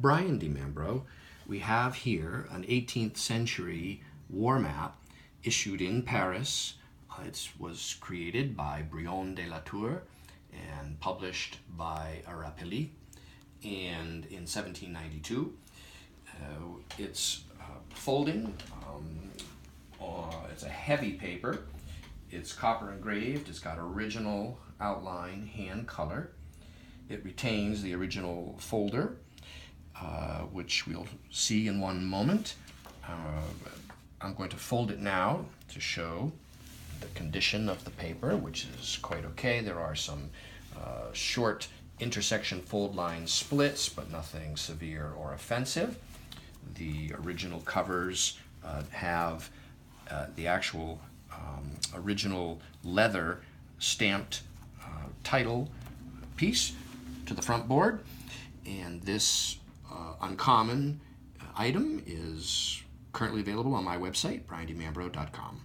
Brian DiMembro, we have here an 18th century war map issued in Paris. It was created by Brion de la Tour and published by Rapilly and in 1792. It's folding. It's a heavy paper. It's copper engraved. It's got original outline, hand color. It retains the original folder, which we'll see in one moment. I'm going to fold it now to show the condition of the paper, which is quite okay. There are some short intersection fold line splits, but nothing severe or offensive. The original covers have the actual original leather stamped title piece to the front board, and this uncommon item is currently available on my website, briandimembro.com.